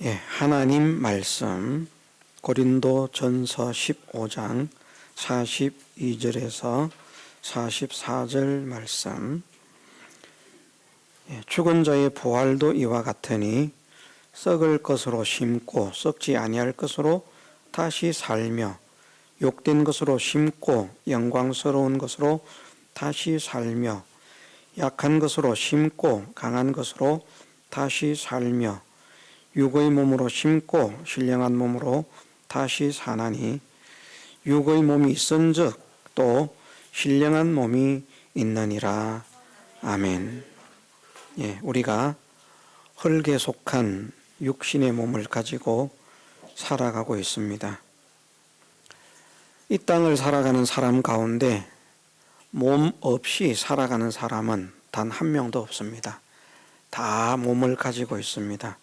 하나님 말씀 고린도전서 15장 42절에서 44절 말씀. 죽은 자의 부활도 이와 같으니 썩을 것으로 심고 썩지 아니할 것으로 다시 살며 욕된 것으로 심고 영광스러운 것으로 다시 살며 약한 것으로 심고 강한 것으로 다시 살며 육의 몸으로 심고 신령한 몸으로 다시 사나니 육의 몸이 있은즉 또 신령한 몸이 있느니라. 아멘. 우리가 흙에 속한 육신의 몸을 가지고 살아가고 있습니다. 이 땅을 살아가는 사람 가운데 몸 없이 살아가는 사람은 단 한 명도 없습니다. 다 몸을 가지고 있습니다.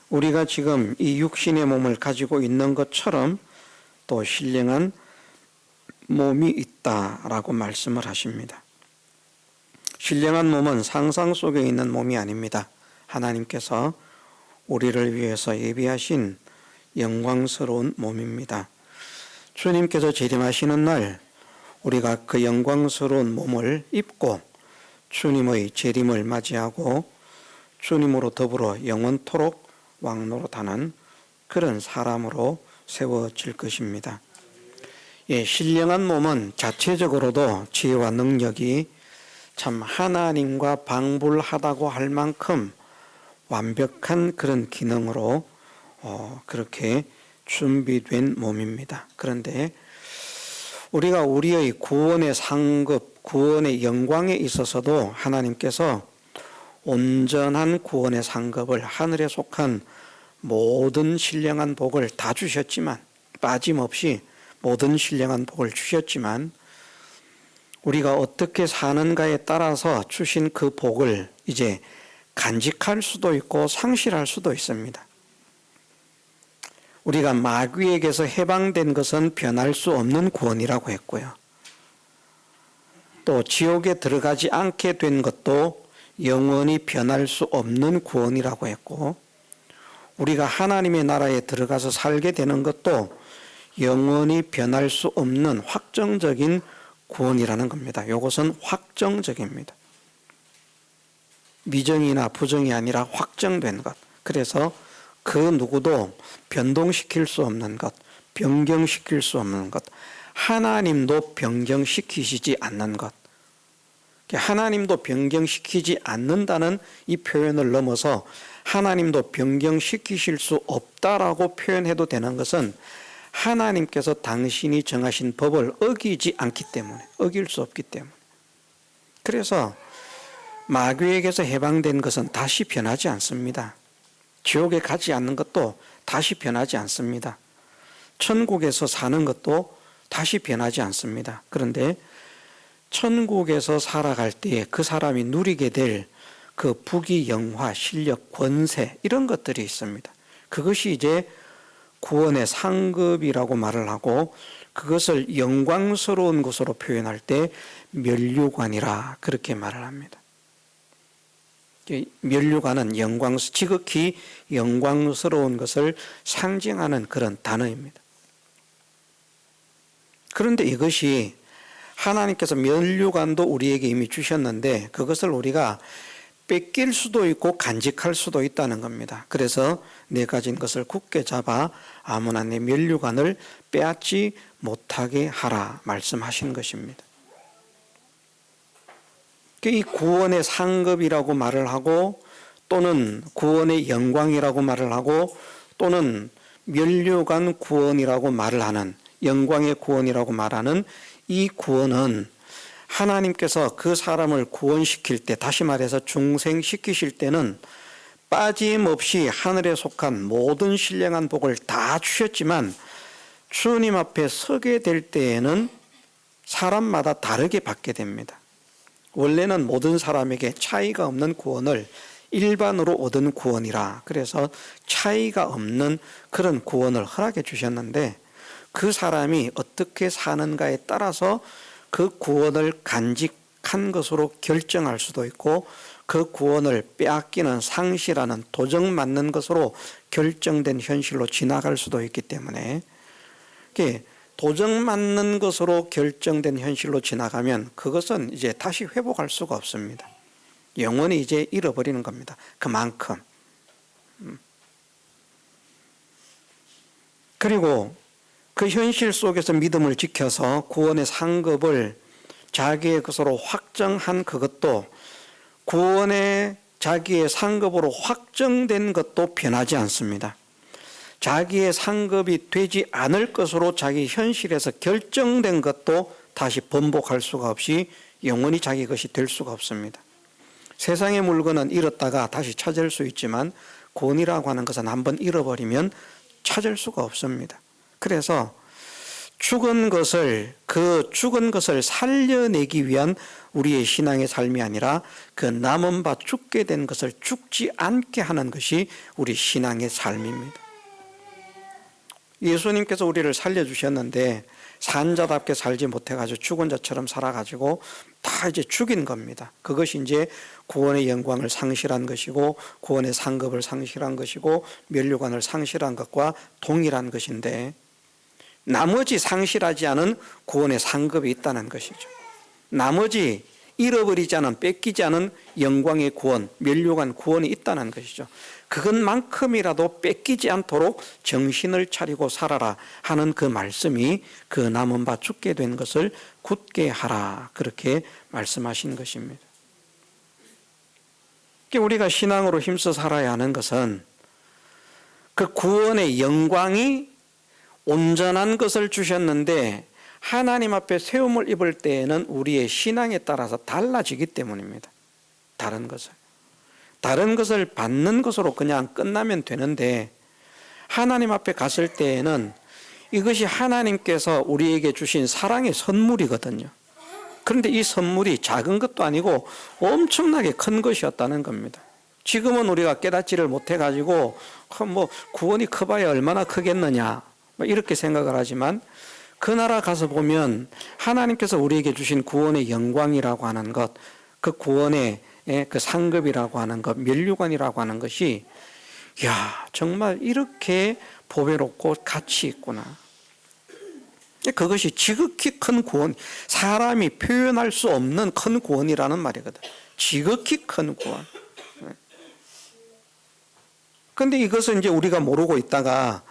우리가 지금 이 육신의 몸을 가지고 있는 것처럼 또 신령한 몸이 있다라고 말씀을 하십니다. 신령한 몸은 상상 속에 있는 몸이 아닙니다. 하나님께서 우리를 위해서 예비하신 영광스러운 몸입니다. 주님께서 재림하시는 날 우리가 그 영광스러운 몸을 입고 주님의 재림을 맞이하고 주님으로 더불어 영원토록 왕노릇하는 그런 사람으로 세워질 것입니다. 신령한 몸은 자체적으로도 지혜와 능력이 참 하나님과 방불하다고 할 만큼 완벽한 그런 기능으로 그렇게 준비된 몸입니다. 그런데 우리가 우리의 구원의 상급, 구원의 영광에 있어서도 하나님께서 온전한 구원의 상급을 하늘에 속한 모든 신령한 복을 다 주셨지만 빠짐없이 모든 신령한 복을 주셨지만 우리가 어떻게 사는가에 따라서 주신 그 복을 이제 간직할 수도 있고 상실할 수도 있습니다. 우리가 마귀에게서 해방된 것은 변할 수 없는 구원이라고 했고요. 또 지옥에 들어가지 않게 된 것도 영원히 변할 수 없는 구원이라고 했고, 우리가 하나님의 나라에 들어가서 살게 되는 것도 영원히 변할 수 없는 확정적인 구원이라는 겁니다. 이것은 확정적입니다. 미정이나 부정이 아니라 확정된 것. 그래서 그 누구도 변동시킬 수 없는 것, 변경시킬 수 없는 것, 하나님도 변경시키시지 않는 것. 하나님도 변경시키지 않는다는 이 표현을 넘어서 하나님도 변경시키실 수 없다라고 표현해도 되는 것은 하나님께서 당신이 정하신 법을 어기지 않기 때문에, 어길 수 없기 때문에. 그래서 마귀에게서 해방된 것은 다시 변하지 않습니다. 지옥에 가지 않는 것도 다시 변하지 않습니다. 천국에서 사는 것도 다시 변하지 않습니다. 그런데 천국에서 살아갈 때에 그 사람이 누리게 될 그 부귀, 영화, 실력, 권세 이런 것들이 있습니다. 그것이 이제 구원의 상급이라고 말을 하고 그것을 영광스러운 것으로 표현할 때 면류관이라 그렇게 말을 합니다. 면류관은 지극히 영광스러운 것을 상징하는 그런 단어입니다. 그런데 이것이 하나님께서 면류관도 우리에게 이미 주셨는데 그것을 우리가 뺏길 수도 있고 간직할 수도 있다는 겁니다. 그래서 내 가진 것을 굳게 잡아 아무나 내 면류관을 빼앗지 못하게 하라 말씀하신 것입니다. 이 구원의 상급이라고 말을 하고 또는 구원의 영광이라고 말을 하고 또는 면류관 구원이라고 말을 하는 영광의 구원이라고 말하는 이 구원은 하나님께서 그 사람을 구원시킬 때, 다시 말해서 중생시키실 때는 빠짐없이 하늘에 속한 모든 신령한 복을 다 주셨지만 주님 앞에 서게 될 때에는 사람마다 다르게 받게 됩니다. 원래는 모든 사람에게 차이가 없는 구원을 일반으로 얻은 구원이라 그래서 차이가 없는 그런 구원을 허락해 주셨는데 그 사람이 어떻게 사는가에 따라서 그 구원을 간직한 것으로 결정할 수도 있고 그 구원을 빼앗기는 상실하는 도적맞는 것으로 결정된 현실로 지나갈 수도 있기 때문에 도적맞는 것으로 결정된 현실로 지나가면 그것은 이제 다시 회복할 수가 없습니다. 영원히 이제 잃어버리는 겁니다. 그만큼. 그리고 그 현실 속에서 믿음을 지켜서 구원의 상급을 자기의 것으로 확정한 그것도 구원의 자기의 상급으로 확정된 것도 변하지 않습니다. 자기의 상급이 되지 않을 것으로 자기 현실에서 결정된 것도 다시 번복할 수가 없이 영원히 자기 것이 될 수가 없습니다. 세상의 물건은 잃었다가 다시 찾을 수 있지만 구원이라고 하는 것은 한번 잃어버리면 찾을 수가 없습니다. 그래서 죽은 것을 살려내기 위한 우리의 신앙의 삶이 아니라 그 남은 바 죽게 된 것을 죽지 않게 하는 것이 우리 신앙의 삶입니다. 예수님께서 우리를 살려주셨는데 산자답게 살지 못해가지고 죽은 자처럼 살아가지고 다 이제 죽인 겁니다. 그것이 이제 구원의 영광을 상실한 것이고 구원의 상급을 상실한 것이고 면류관을 상실한 것과 동일한 것인데 나머지 상실하지 않은 구원의 상급이 있다는 것이죠. 나머지 잃어버리지 않은 뺏기지 않은 영광의 구원, 면류관 구원이 있다는 것이죠. 그것만큼이라도 뺏기지 않도록 정신을 차리고 살아라 하는 그 말씀이 그 남은 바 죽게 된 것을 굳게 하라 그렇게 말씀하신 것입니다. 우리가 신앙으로 힘써 살아야 하는 것은 그 구원의 영광이 온전한 것을 주셨는데 하나님 앞에 세움을 입을 때에는 우리의 신앙에 따라서 달라지기 때문입니다. 다른 것을 받는 것으로 그냥 끝나면 되는데 하나님 앞에 갔을 때에는 이것이 하나님께서 우리에게 주신 사랑의 선물이거든요. 그런데 이 선물이 작은 것도 아니고 엄청나게 큰 것이었다는 겁니다. 지금은 우리가 깨닫지를 못해가지고 구원이 커봐야 얼마나 크겠느냐 이렇게 생각을 하지만 그 나라 가서 보면 하나님께서 우리에게 주신 구원의 영광이라고 하는 것, 그 구원의 그 상급이라고 하는 것, 면류관이라고 하는 것이 정말 이렇게 보배롭고 가치 있구나. 그것이 지극히 큰 구원, 사람이 표현할 수 없는 큰 구원이라는 말이거든. 지극히 큰 구원. 그런데 이것은 이제 우리가 모르고 있다가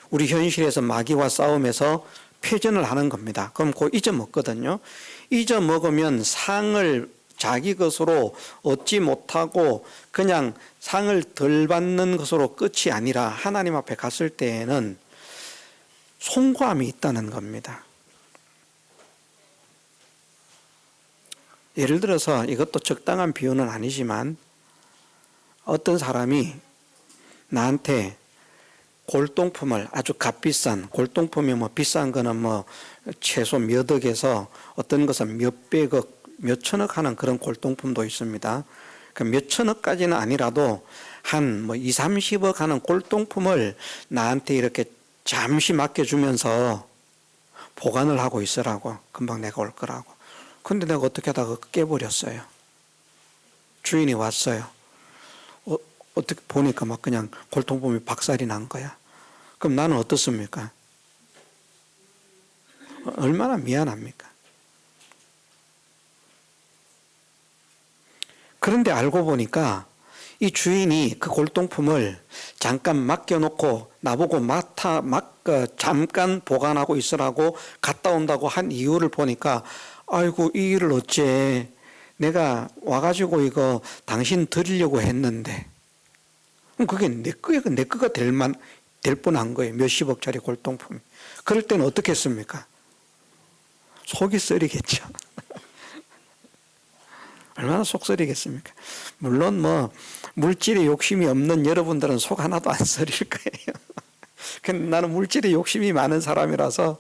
우리 현실에서 마귀와 싸움에서 패전을 하는 겁니다. 그럼 곧 잊어먹거든요. 잊어먹으면 상을 자기 것으로 얻지 못하고 그냥 상을 덜 받는 것으로 끝이 아니라 하나님 앞에 갔을 때에는 송구함이 있다는 겁니다. 예를 들어서 이것도 적당한 비유는 아니지만 어떤 사람이 나한테 골동품을 아주 값비싼 골동품이 비싼 거는 최소 몇 억에서 어떤 것은 몇백억, 몇천억 하는 그런 골동품도 있습니다. 몇천억까지는 아니라도 한 2, 30억 하는 골동품을 나한테 이렇게 잠시 맡겨주면서 보관을 하고 있으라고. 금방 내가 올 거라고. 근데 내가 어떻게 하다가 깨버렸어요. 주인이 왔어요. 어떻게 보니까 그냥 골동품이 박살이 난 거야. 그럼 나는 어떻습니까? 얼마나 미안합니까? 그런데 알고 보니까 이 주인이 그 골동품을 잠깐 맡겨놓고 나보고 잠깐 보관하고 있으라고 갔다 온다고 한 이유를 보니까 아이고 이 일을 어째 내가 와가지고 이거 당신 드리려고 했는데 그게 내 거가 될 뻔한 거예요. 몇십억짜리 골동품이. 그럴 때는 어떻게 했습니까? 속이 쓰리겠죠. 얼마나 속 쓰리겠습니까? 물론 물질에 욕심이 없는 여러분들은 속 하나도 안 쓰릴 거예요. 근데 나는 물질에 욕심이 많은 사람이라서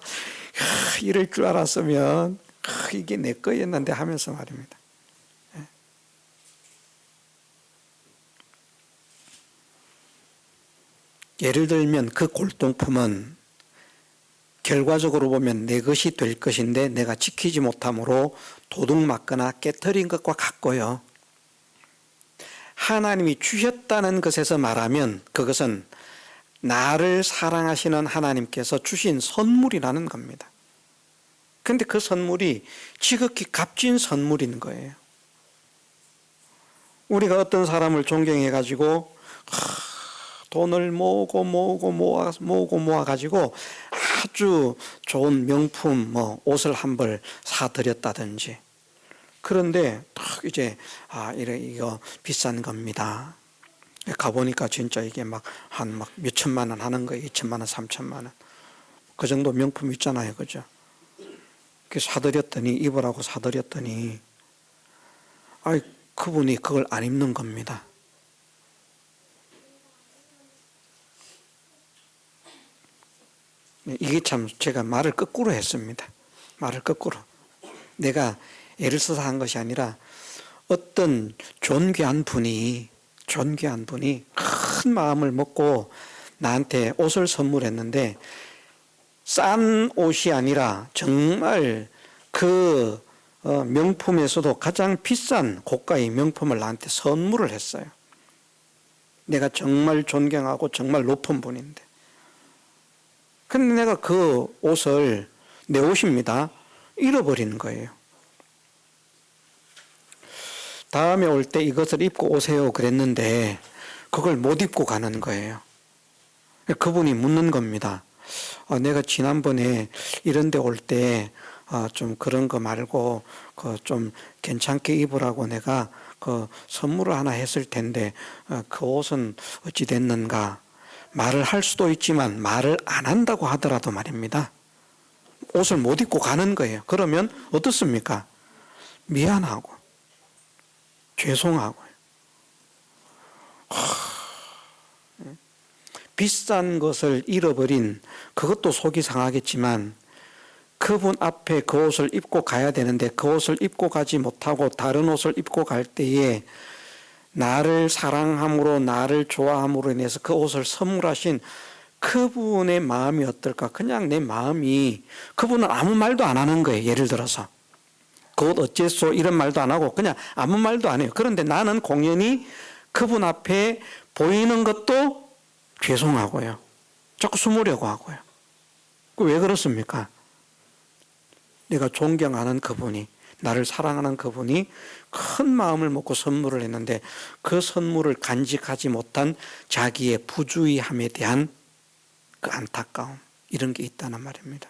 이럴 줄 알았으면 이게 내 거였는데 하면서 말입니다. 예를 들면 그 골동품은 결과적으로 보면 내 것이 될 것인데 내가 지키지 못함으로 도둑맞거나 깨트린 것과 같고요. 하나님이 주셨다는 것에서 말하면 그것은 나를 사랑하시는 하나님께서 주신 선물이라는 겁니다. 그런데 그 선물이 지극히 값진 선물인 거예요. 우리가 어떤 사람을 존경해가지고 돈을 모아가지고 아주 좋은 명품 옷을 한 벌 사드렸다든지, 그런데 딱 이제 이거 비싼 겁니다. 가보니까 진짜 이게 막 몇천만 원 하는 거예요. 2천만 원, 3천만 원. 그 정도 명품 있잖아요. 그죠? 사드렸더니, 입으라고 사드렸더니, 그분이 그걸 안 입는 겁니다. 이게 참 제가 말을 거꾸로 했습니다. 말을 거꾸로. 내가 애를 써서 한 것이 아니라 어떤 존귀한 분이 큰 마음을 먹고 나한테 옷을 선물했는데, 싼 옷이 아니라 정말 그 명품에서도 가장 비싼 고가의 명품을 나한테 선물을 했어요. 내가 정말 존경하고 정말 높은 분인데. 근데 내가 그 옷을, 내 옷입니다, 잃어버리는 거예요. 다음에 올 때 이것을 입고 오세요 그랬는데 그걸 못 입고 가는 거예요. 그분이 묻는 겁니다. 내가 지난번에 이런 데 올 때 좀 그런 거 말고 좀 괜찮게 입으라고 내가 선물을 하나 했을 텐데 그 옷은 어찌 됐는가. 말을 할 수도 있지만 말을 안 한다고 하더라도 말입니다, 옷을 못 입고 가는 거예요. 그러면 어떻습니까? 미안하고 죄송하고요. 비싼 것을 잃어버린, 그것도 속이 상하겠지만 그분 앞에 그 옷을 입고 가야 되는데 그 옷을 입고 가지 못하고 다른 옷을 입고 갈 때에 나를 사랑함으로, 나를 좋아함으로 인해서 그 옷을 선물하신 그분의 마음이 어떨까? 그냥 내 마음이, 그분은 아무 말도 안 하는 거예요. 예를 들어서 그 옷 어째서 이런 말도 안 하고 그냥 아무 말도 안 해요. 그런데 나는 공연히 그분 앞에 보이는 것도 죄송하고요, 자꾸 숨으려고 하고요. 왜 그렇습니까? 내가 존경하는 그분이, 나를 사랑하는 그분이 큰 마음을 먹고 선물을 했는데 그 선물을 간직하지 못한 자기의 부주의함에 대한 그 안타까움, 이런 게 있다는 말입니다.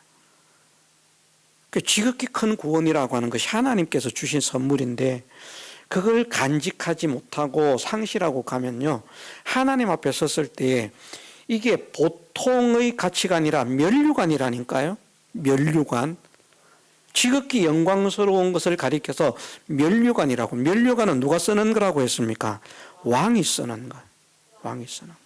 그 지극히 큰 구원이라고 하는 것이 하나님께서 주신 선물인데 그걸 간직하지 못하고 상실하고 가면요, 하나님 앞에 섰을 때에 이게 보통의 가치가 아니라 면류관이라니까요. 면류관. 지극히 영광스러운 것을 가리켜서 면류관이라고. 면류관은 누가 쓰는 거라고 했습니까? 왕이 쓰는 것. 왕이 쓰는 것.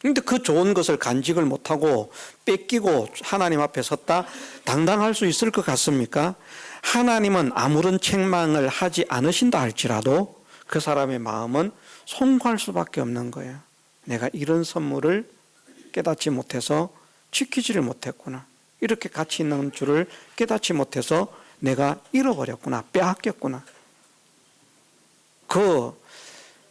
그런데 그 좋은 것을 간직을 못하고 뺏기고 하나님 앞에 섰다 당당할 수 있을 것 같습니까? 하나님은 아무런 책망을 하지 않으신다 할지라도 그 사람의 마음은 송구할 수밖에 없는 거예요. 내가 이런 선물을 깨닫지 못해서 지키지를 못했구나. 이렇게 가치 있는 줄을 깨닫지 못해서 내가 잃어버렸구나. 빼앗겼구나. 그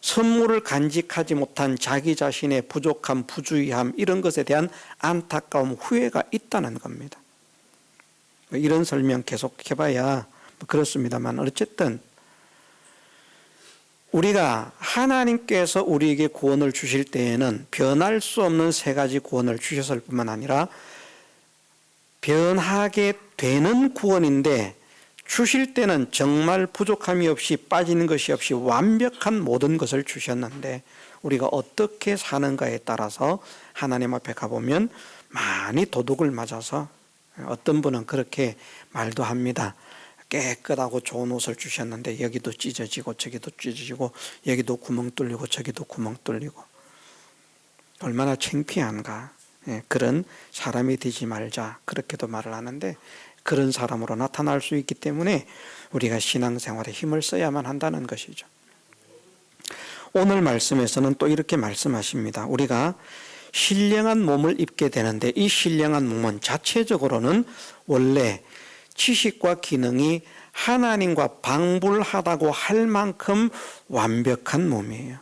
선물을 간직하지 못한 자기 자신의 부족함, 부주의함, 이런 것에 대한 안타까움, 후회가 있다는 겁니다. 이런 설명 계속 해봐야 그렇습니다만, 어쨌든 우리가 하나님께서 우리에게 구원을 주실 때에는 변할 수 없는 세 가지 구원을 주셨을 뿐만 아니라 변하게 되는 구원인데, 주실 때는 정말 부족함이 없이 빠지는 것이 없이 완벽한 모든 것을 주셨는데 우리가 어떻게 사는가에 따라서 하나님 앞에 가보면 많이 도둑을 맞아서, 어떤 분은 그렇게 말도 합니다. 깨끗하고 좋은 옷을 주셨는데 여기도 찢어지고 저기도 찢어지고 여기도 구멍 뚫리고 저기도 구멍 뚫리고, 얼마나 창피한가. 그런 사람이 되지 말자, 그렇게도 말을 하는데 그런 사람으로 나타날 수 있기 때문에 우리가 신앙생활에 힘을 써야만 한다는 것이죠. 오늘 말씀에서는 또 이렇게 말씀하십니다. 우리가 신령한 몸을 입게 되는데 이 신령한 몸은 자체적으로는 원래 지식과 기능이 하나님과 방불하다고 할 만큼 완벽한 몸이에요.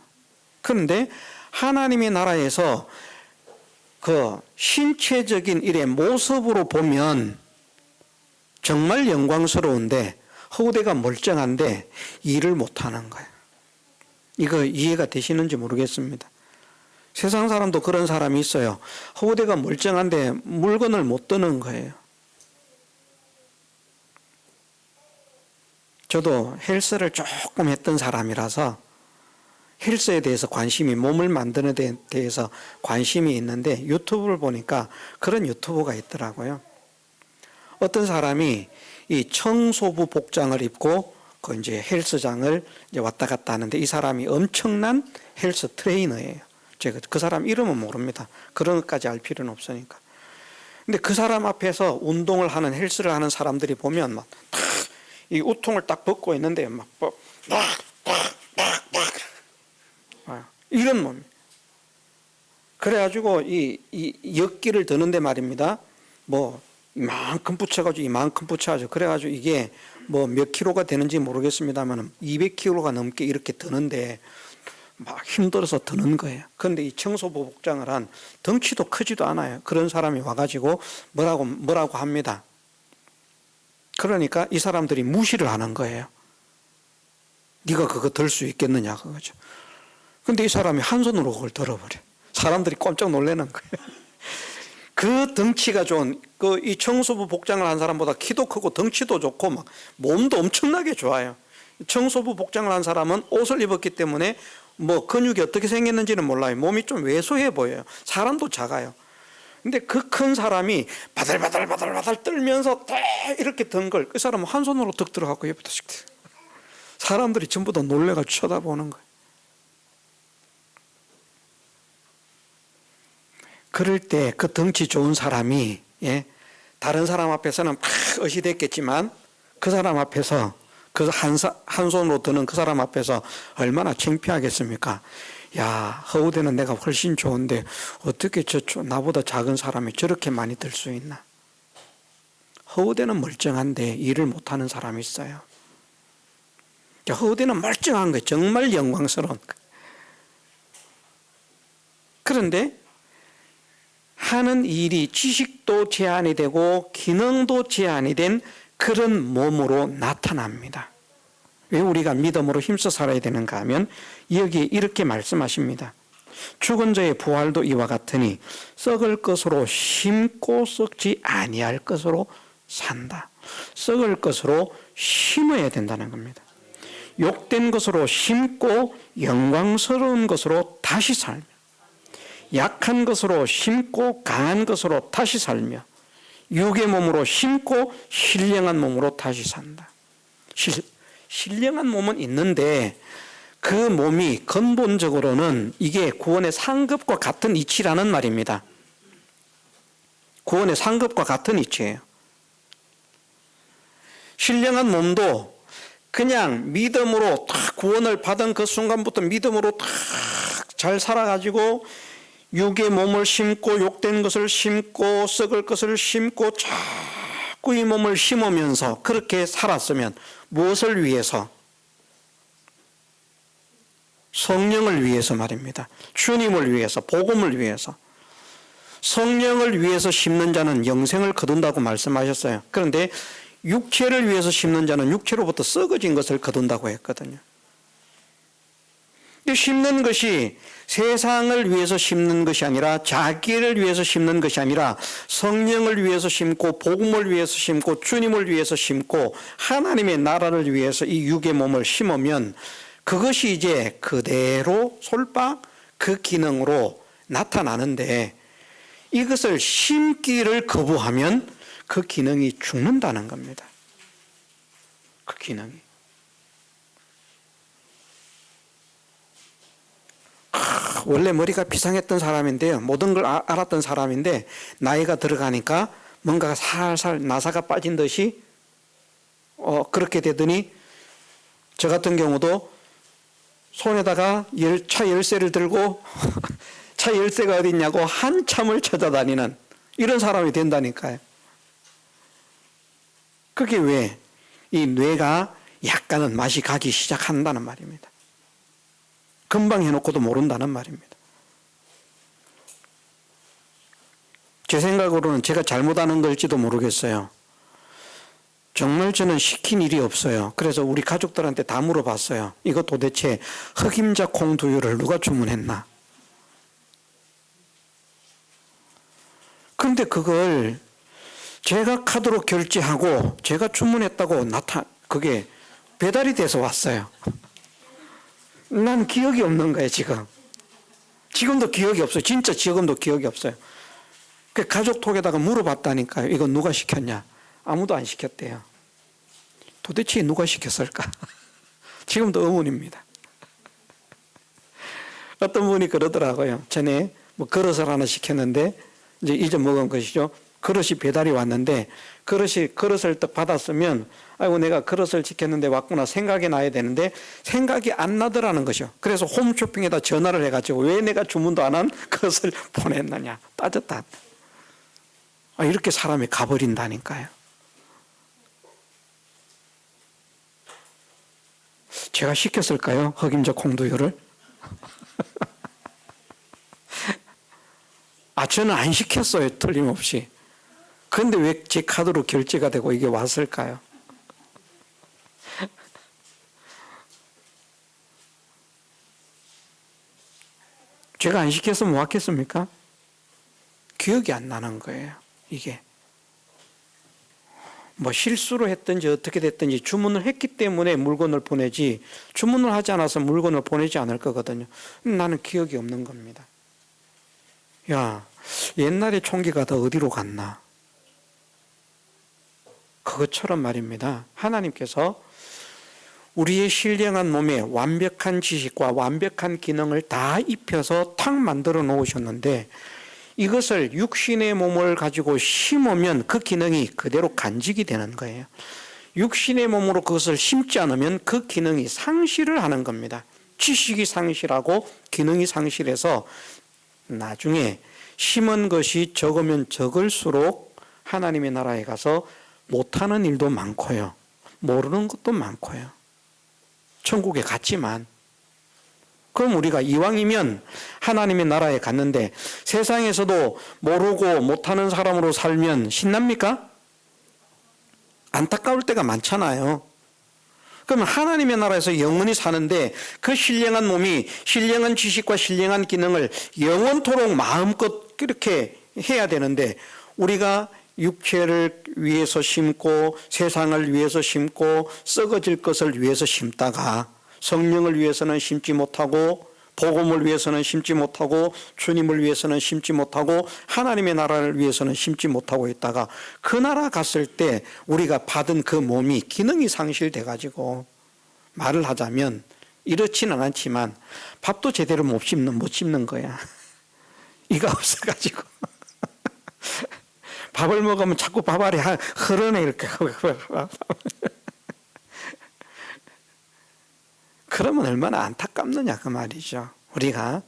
그런데 하나님의 나라에서 그 신체적인 일의 모습으로 보면 정말 영광스러운데 허우대가 멀쩡한데 일을 못하는 거예요. 이거 이해가 되시는지 모르겠습니다. 세상 사람도 그런 사람이 있어요. 허우대가 멀쩡한데 물건을 못 드는 거예요. 저도 헬스를 조금 했던 사람이라서 헬스에 대해서 관심이, 몸을 만드는 데 대해서 관심이 있는데 유튜브를 보니까 그런 유튜브가 있더라고요. 어떤 사람이 이 청소부 복장을 입고 그 이제 헬스장을 이제 왔다 갔다 하는데 이 사람이 엄청난 헬스 트레이너예요. 제가 그 사람 이름은 모릅니다. 그런 것까지 알 필요는 없으니까. 근데 그 사람 앞에서 운동을 하는, 헬스를 하는 사람들이 보면 막 이 우통을 딱 벗고 있는데 막 이런 몸. 그래가지고 이 역기를 드는데 말입니다. 뭐 이만큼 붙여가지고 이만큼 붙여가지고 그래가지고 이게 뭐 몇 킬로가 되는지 모르겠습니다만 200킬로가 넘게 이렇게 드는데 막 힘들어서 드는 거예요. 그런데 이 청소부 복장을 한 덩치도 크지도 않아요. 그런 사람이 와가지고 뭐라고 합니다. 그러니까 이 사람들이 무시를 하는 거예요. 네가 그거 들 수 있겠느냐 그거죠. 근데 이 사람이 한 손으로 그걸 들어버려. 사람들이 깜짝 놀라는 거예요. 그 덩치가 좋은 그 이 청소부 복장을 한 사람보다 키도 크고 덩치도 좋고 막 몸도 엄청나게 좋아요. 청소부 복장을 한 사람은 옷을 입었기 때문에 뭐 근육이 어떻게 생겼는지는 몰라요. 몸이 좀 왜소해 보여요. 사람도 작아요. 근데 그 큰 사람이 바들바들 떨면서 이렇게 든 걸 그 사람은 한 손으로 득 들어가고 옆에다 씩 사람들이 전부 다 놀래가 쳐다보는 거예요. 그럴 때 그 덩치 좋은 사람이 다른 사람 앞에서는 막 어시됐겠지만 그 사람 앞에서 그 한 손으로 드는 그 사람 앞에서 얼마나 창피하겠습니까? 야, 허우대는 내가 훨씬 좋은데 어떻게 나보다 작은 사람이 저렇게 많이 들 수 있나? 허우대는 멀쩡한데 일을 못하는 사람이 있어요. 허우대는 멀쩡한 거예요. 정말 영광스러운 거예요. 그런데 하는 일이 지식도 제한이 되고 기능도 제한이 된 그런 몸으로 나타납니다. 왜 우리가 믿음으로 힘써 살아야 되는가 하면 여기에 이렇게 말씀하십니다. 죽은 자의 부활도 이와 같으니 썩을 것으로 심고 썩지 아니할 것으로 산다. 썩을 것으로 심어야 된다는 겁니다. 욕된 것으로 심고 영광스러운 것으로 다시 살며 약한 것으로 심고 강한 것으로 다시 살며 육의 몸으로 심고 신령한 몸으로 다시 산다. 신령한 몸은 있는데 그 몸이 근본적으로는 이게 구원의 상급과 같은 이치라는 말입니다. 구원의 상급과 같은 이치예요. 신령한 몸도 그냥 믿음으로 딱 구원을 받은 그 순간부터 믿음으로 딱 잘 살아가지고 육의 몸을 심고 욕된 것을 심고 썩을 것을 심고 자꾸 이 몸을 심으면서 그렇게 살았으면 무엇을 위해서? 성령을 위해서 말입니다. 주님을 위해서, 복음을 위해서. 성령을 위해서 심는 자는 영생을 거둔다고 말씀하셨어요. 그런데 육체를 위해서 심는 자는 육체로부터 썩어진 것을 거둔다고 했거든요. 심는 것이 세상을 위해서 심는 것이 아니라 자기를 위해서 심는 것이 아니라 성령을 위해서 심고 복음을 위해서 심고 주님을 위해서 심고 하나님의 나라를 위해서 이 육의 몸을 심으면 그것이 이제 그대로 솔박 그 기능으로 나타나는데 이것을 심기를 거부하면 그 기능이 죽는다는 겁니다. 그 기능이. 원래 머리가 비상했던 사람인데요. 모든 걸 알았던 사람인데 나이가 들어가니까 뭔가 살살 나사가 빠진 듯이 그렇게 되더니 저 같은 경우도 손에다가 차 열쇠를 들고 차 열쇠가 어디 있냐고 한참을 찾아다니는 이런 사람이 된다니까요. 그게 왜? 이 뇌가 약간은 맛이 가기 시작한다는 말입니다. 금방 해놓고도 모른다는 말입니다. 제 생각으로는 제가 잘못하는 걸지도 모르겠어요. 정말 저는 시킨 일이 없어요. 그래서 우리 가족들한테 다 물어봤어요. 이거 도대체 흑임자 콩두유를 누가 주문했나? 그런데 그걸 제가 카드로 결제하고 제가 주문했다고 그게 배달이 돼서 왔어요. 난 기억이 없는 거예요, 지금. 지금도 기억이 없어요. 진짜 지금도 기억이 없어요. 그 가족톡에다가 물어봤다니까요. 이거 누가 시켰냐? 아무도 안 시켰대요. 도대체 누가 시켰을까? 지금도 의문입니다. 어떤 분이 그러더라고요. 전에 뭐 그릇을 하나 시켰는데 이제 잊어먹은 것이죠. 그릇이 배달이 왔는데 그릇을 딱 받았으면 아이고 내가 그릇을 시켰는데 왔구나 생각이 나야 되는데 생각이 안 나더라는 것이요. 그래서 홈쇼핑에다 전화를 해가지고 왜 내가 주문도 안 한 그릇을 보냈느냐 따졌다. 이렇게 사람이 가버린다니까요. 제가 시켰을까요? 흑임자 콩두유를? 저는 안 시켰어요. 틀림없이. 그런데 왜 제 카드로 결제가 되고 이게 왔을까요? 제가 안 시켰으면 왔겠습니까? 기억이 안 나는 거예요. 이게. 뭐 실수로 했든지 어떻게 됐든지 주문을 했기 때문에 물건을 보내지 주문을 하지 않아서 물건을 보내지 않을 거거든요. 나는 기억이 없는 겁니다. 야, 옛날에 총기가 더 어디로 갔나? 그것처럼 말입니다. 하나님께서 우리의 신령한 몸에 완벽한 지식과 완벽한 기능을 다 입혀서 탁 만들어 놓으셨는데 이것을 육신의 몸을 가지고 심으면 그 기능이 그대로 간직이 되는 거예요. 육신의 몸으로 그것을 심지 않으면 그 기능이 상실을 하는 겁니다. 지식이 상실하고 기능이 상실해서 나중에 심은 것이 적으면 적을수록 하나님의 나라에 가서 못하는 일도 많고요. 모르는 것도 많고요. 천국에 갔지만 그럼 우리가 이왕이면 하나님의 나라에 갔는데 세상에서도 모르고 못하는 사람으로 살면 신납니까? 안타까울 때가 많잖아요. 그러면 하나님의 나라에서 영원히 사는데 그 신령한 몸이 신령한 지식과 신령한 기능을 영원토록 마음껏 이렇게 해야 되는데 우리가 육체를 위해서 심고 세상을 위해서 심고 썩어질 것을 위해서 심다가 성령을 위해서는 심지 못하고 복음을 위해서는 심지 못하고 주님을 위해서는 심지 못하고 하나님의 나라를 위해서는 심지 못하고 있다가 그 나라 갔을 때 우리가 받은 그 몸이 기능이 상실돼 가지고 말을 하자면 이렇지는 않지만 밥도 제대로 못 씹는 거야. 이가 없어가지고 밥을 먹으면 자꾸 밥알이 흐르네 이렇게. 그러면 얼마나 안타깝느냐 그 말이죠. 우리가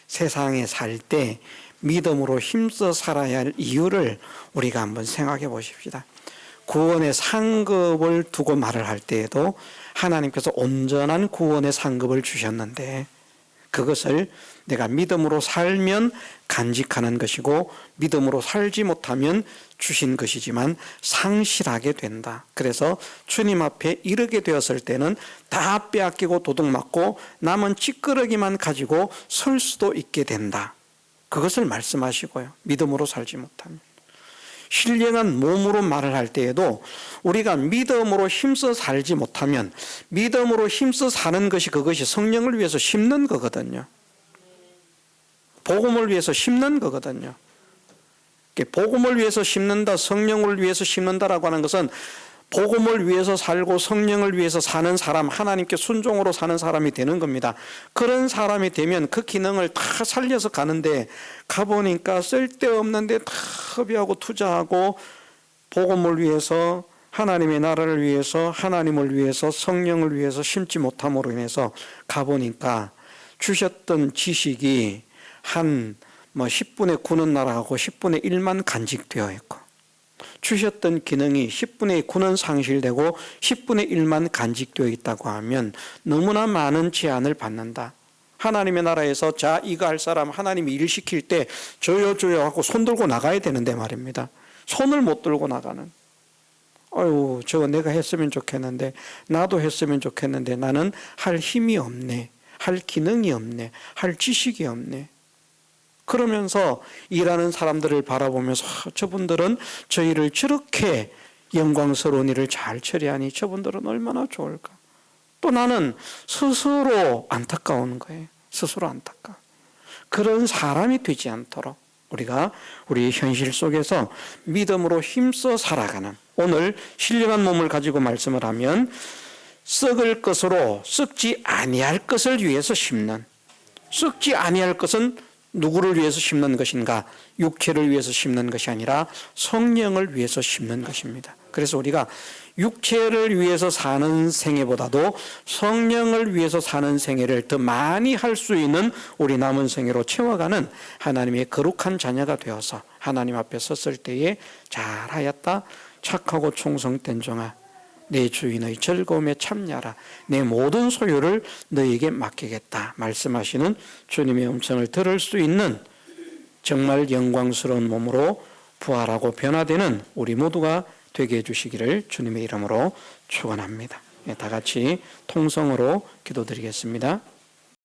세상에 살 때 믿음으로 힘써 살아야 할 이유를 우리가 한번 생각해 보십시다. 구원의 상급을 두고 말을 할 때에도 하나님께서 온전한 구원의 상급을 주셨는데 그것을 내가 믿음으로 살면 간직하는 것이고 믿음으로 살지 못하면 주신 것이지만 상실하게 된다. 그래서 주님 앞에 이르게 되었을 때는 다 빼앗기고 도둑맞고 남은 찌끄러기만 가지고 설 수도 있게 된다. 그것을 말씀하시고요. 믿음으로 살지 못하면. 신령한 몸으로 말을 할 때에도 우리가 믿음으로 힘써 살지 못하면 믿음으로 힘써 사는 것이 그것이 성령을 위해서 심는 거거든요. 복음을 위해서 심는 거거든요. 복음을 위해서 심는다, 성령을 위해서 심는다라고 하는 것은 복음을 위해서 살고 성령을 위해서 사는 사람, 하나님께 순종으로 사는 사람이 되는 겁니다. 그런 사람이 되면 그 기능을 다 살려서 가는데 가보니까 쓸데없는데 다 허비하고 투자하고 복음을 위해서 하나님의 나라를 위해서 하나님을 위해서 성령을 위해서 심지 못함으로 인해서 가보니까 주셨던 지식이 한 10분의 9는 날아가고 10분의 1만 간직되어 있고 주셨던 기능이 10분의 9는 상실되고 10분의 1만 간직되어 있다고 하면 너무나 많은 제한을 받는다. 하나님의 나라에서 자 이거 할 사람 하나님이 일 시킬 때 저요 하고 손 들고 나가야 되는데 말입니다. 손을 못 들고 나가는. 아유 저거 내가 했으면 좋겠는데 나도 했으면 좋겠는데 나는 할 힘이 없네. 할 기능이 없네. 할 지식이 없네. 그러면서 일하는 사람들을 바라보면서 저분들은 저희를 저렇게 영광스러운 일을 잘 처리하니 저분들은 얼마나 좋을까. 또 나는 스스로 안타까운 거예요. 스스로 안타까워. 그런 사람이 되지 않도록 우리가 우리 현실 속에서 믿음으로 힘써 살아가는, 오늘 신령한 몸을 가지고 말씀을 하면 썩을 것으로 썩지 아니할 것을 위해서 심는, 썩지 아니할 것은 누구를 위해서 심는 것인가? 육체를 위해서 심는 것이 아니라 성령을 위해서 심는 것입니다. 그래서 우리가 육체를 위해서 사는 생애보다도 성령을 위해서 사는 생애를 더 많이 할 수 있는 우리 남은 생애로 채워가는 하나님의 거룩한 자녀가 되어서 하나님 앞에 섰을 때에 잘하였다 착하고 충성된 종아 내 주인의 즐거움에 참여하라. 내 모든 소유를 너에게 맡기겠다 말씀하시는 주님의 음성을 들을 수 있는 정말 영광스러운 몸으로 부활하고 변화되는 우리 모두가 되게 해주시기를 주님의 이름으로 축원합니다. 다 같이 통성으로 기도드리겠습니다.